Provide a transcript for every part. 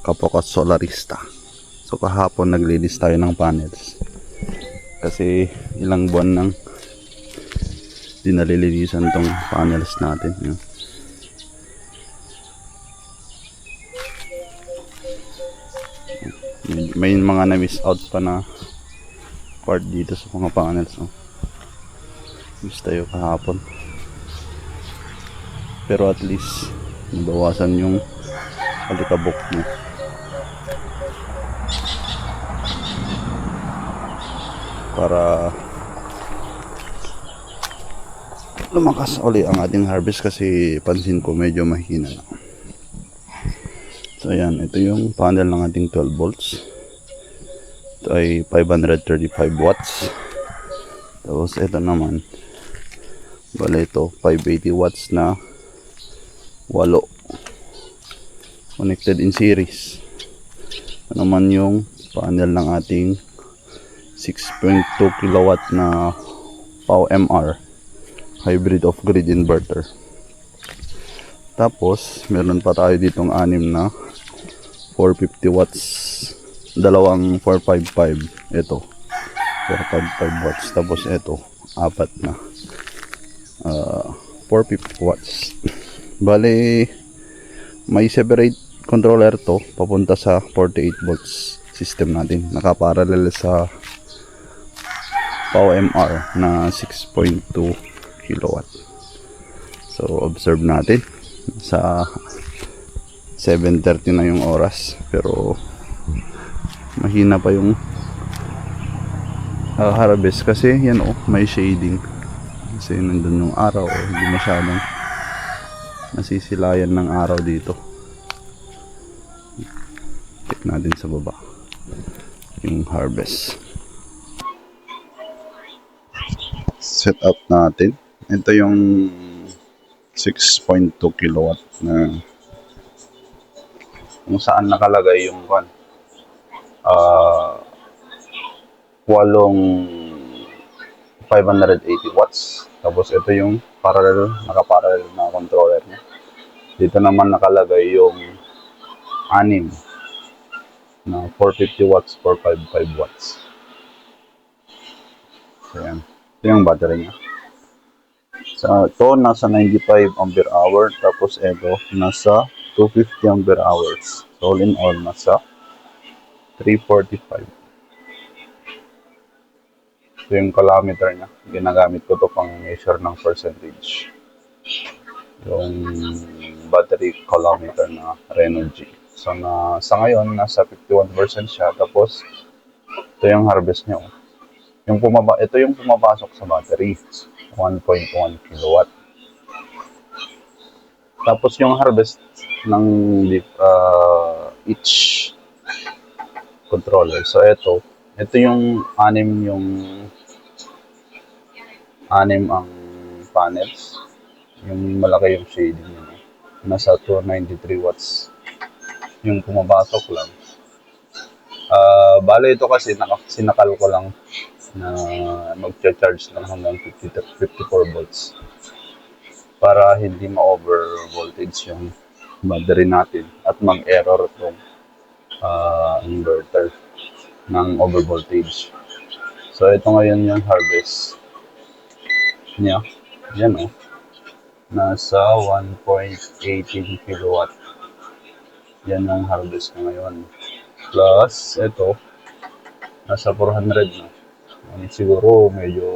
Kapokot Solarista. So kahapon naglinis tayo ng panels. Kasi ilang buwan nang di nalilinisan tong panels natin. Yun. May mga na-miss out pa na part dito sa mga panels. Oh. Miss tayo kahapon. Pero at least nabawasan yung alikabok mo. Para lumakas uli ang ating harvest kasi pansin ko medyo mahina na. So ayan, ito yung panel ng ating 12 volts. Ito ay 535 watts. Tapos ito naman, bale ito 580 watts na 8 connected in series. Ito naman yung panel ng ating 6.2 kilowatt na POWMR hybrid of grid inverter. Tapos meron pa tayo ditong 6 na 450 watts, dalawang 455. Ito 455 watts. Tapos ito 4 na 450 watts. Bale may separate controller to papunta sa 48 volts system natin, nakaparallel sa POWMR na 6.2 kilowatt. So observe natin sa 7:30 na yung oras, pero mahina pa yung harvest kasi yan may shading kasi nandun yung araw, hindi masyadong nasisilayan ng araw dito. Check natin sa baba yung harvest setup natin. Ito yung 6.2 kilowatt na kung saan nakalagay yung 580 watts. Tapos ito yung nakaparallel na controller niya. Dito naman nakalagay yung 6 na 450 watts, 455 watts. So yan. Ito yung battery niya. So ito nasa 95 ampere hour. Tapos ito nasa 250 ampere hours. So all in all nasa 345. Ito yung kilometer niya. Ginagamit ko to pang measure ng percentage. Yung battery kilometer na Renault G. So sa ngayon nasa 51% siya. Tapos ito yung harvest niya. Ito yung pumapasok sa battery, 1.1 kilowatt. Tapos yung harvest ng each controller. So ito yung 6 ang panels. Yung malaki yung shading niya. Nasa 293 watts yung pumapasok lang. Bale ito kasi sinakal ko lang na mag-charge lang hanggang 54 volts para hindi ma-over voltage yung battery natin at mag-error itong inverter ng over voltage. So ito ngayon yung harvest niya. Yan nasa 1.18 kilowatt. Yan ang harvest niya ngayon. Plus ito nasa 400 na. Siguro medyo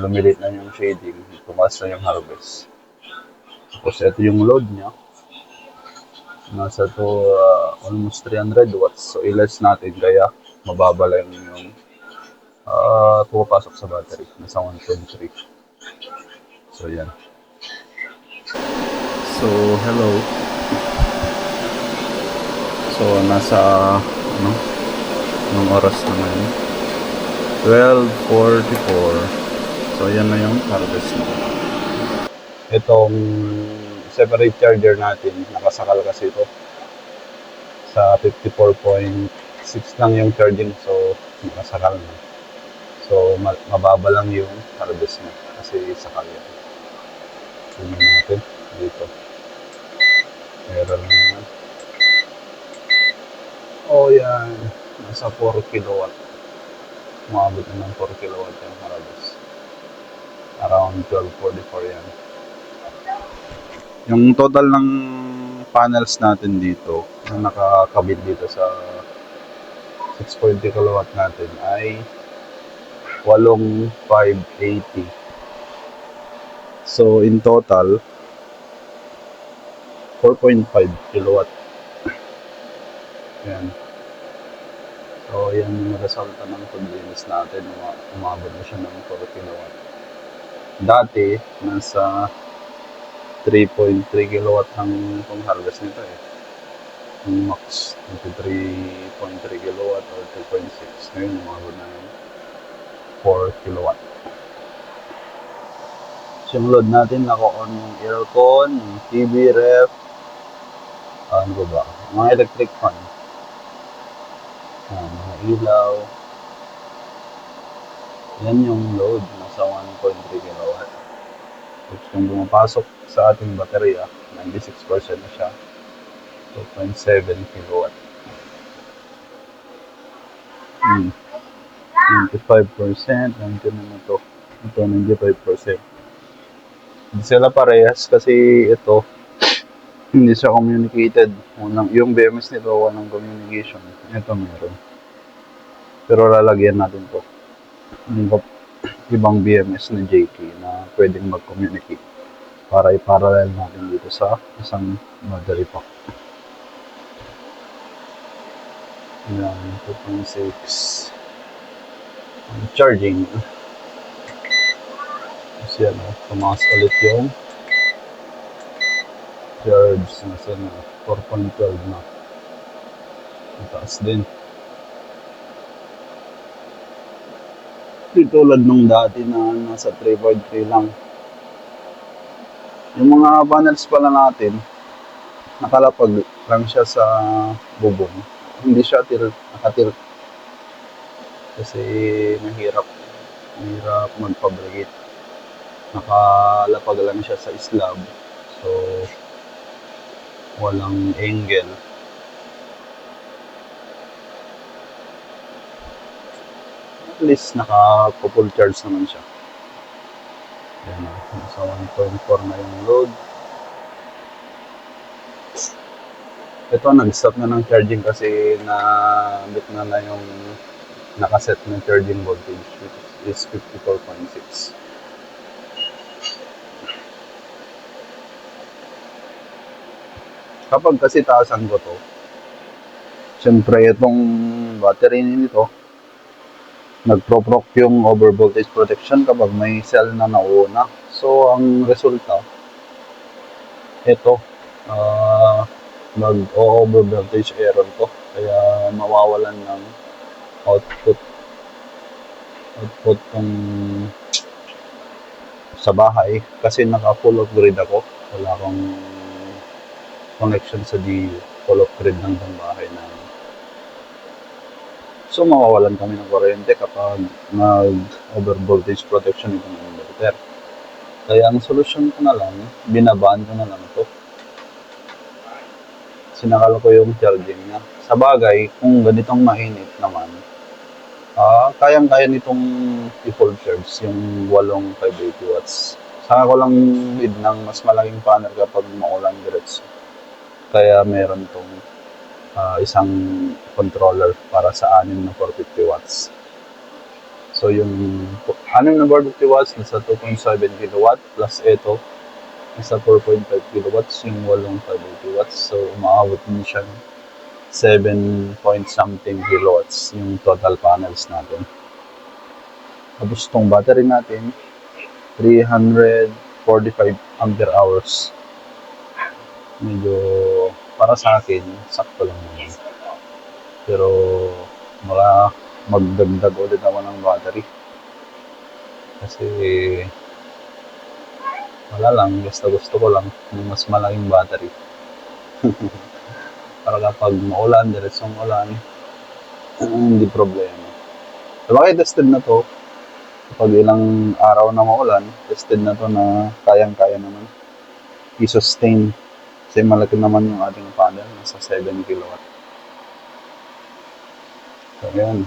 lumilit na yung shading, tumaas na yung harvest. Tapos ito yung load niya, nasa almost 300 watts. So i-less natin kaya mababa lang yung pumapasok sa battery, nasa 1.3. So yan. So hello. So nasa anong oras na ngayon? 12:44. So yan na yung harvest na. Itong separate charger natin, nakasakal kasi ito sa 54.6 lang yung charging, so nakasakal na. So mababa lang yung harvest niya kasi sakal yan. Tingnan natin dito. Meron na O yan, nasa 4 kilowatt. Umabot na ng 4 kilowatt yung harabos. Around 1244 yan. Yung total ng panels natin dito, na nakakabit dito sa 6.0 kilowatt natin ay 8,580. So in total, 4.5 kilowatt. Yan. So yan yung resulta ng paglinis natin. Umabot na siya ng 4 kilowatt. Dati, nasa 3.3 kilowatt ang pang harvest nito eh. Yung max, 3.3 kilowatt or 2.6. Ngayon, umabot na ng 4 kilowatt. So, yung load natin, naka-on yung aircon, yung TV, ref, ano ba? Mga electric fan. Mga ilaw. Yan yung load, nasa 1.3 kilowatt. Tapos kung bumapasok sa ating baterya, 96% na siya. 2.7 kilowatt. 95%. Nandiyan na to. Ito, 95%. Hindi sila parehas kasi ito, hindi siya communicated. Yung BMS nito, walang communication. Ito meron. Pero lalagyan natin to. Yung ibang BMS na JK na pwedeng mag-communicate para i-parallel natin dito sa isang battery pack. Yan, 2.6 charging. Tapos yan, tumakas ulit yung charge na 4.12 na. Mataas din. Di tulad nung dati na nasa 3.3 lang. Yung mga panels pala natin, nakalapag lang siya sa bubong. Hindi siya nakatilt. Kasi mahirap mag-fabricate. Nakalapag lang siya sa slab. So, walang angle. At least naka-full charge naman siya. Yan na. Nasa 1.4 na yung load. Ito, nag-stop na ng charging kasi na-bit na yung nakaset na charging voltage, which is 54.6. Kapag kasi taasan ko to, syempre itong battery nito, nagpro-proc yung over voltage protection kapag may cell na nauna. So, ang resulta, ito, mag-over voltage error to. Kaya mawawalan ng output tong sa bahay. Kasi naka-full off grid ako. Wala akong connection sa DU. Full off grid ng bahay namin. So, mawawalan kami ng kuryente kapag nag-over voltage protection itong inverter. Kaya ang solusyon ko na lang, binabaan ko na lang ito. Sinakal ko yung charging niya. Sa bagay, kung ganitong mainit naman, kayang-kaya nitong i-full charge yung 8,580 watts. Saka ko lang need ng mas malaking panel kapag maulan diretso. Kaya meron tong isang controller para sa 6 na 450 watts. So yung 6 na 450 watts nasa 2.7 kilowatt plus ito nasa 4.5 kilowatts yung 8,580 watts. So umaabot din siya 7 point something kilowatts yung total panels natin. Tapos itong battery natin 345 ampere hours. Medyo para sa akin sakto lang naman. Pero magdagdag ulit ako ng battery. Kasi wala lang, gusto ko lang ng mas malaking battery. Para kapag maulan, diretsong ulan, hindi problema. Diba tested na to? Kapag ilang araw na maulan, tested na to na kayang-kaya naman i-sustain. Kasi malaki naman yung ating panel, nasa 7 kilowatt. So, ayan.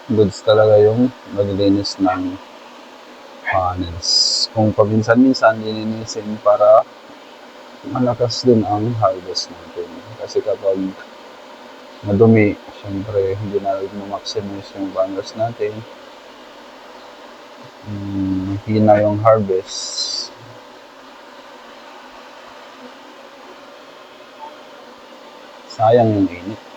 Goods talaga yung maglilinis ng panels. Kung paminsan-minsan lilinisin para malakas din ang harvest natin. Kasi kapag madumi, syempre hindi na ma-maximize yung banners natin. Hina yung harvest. Sayang yung init.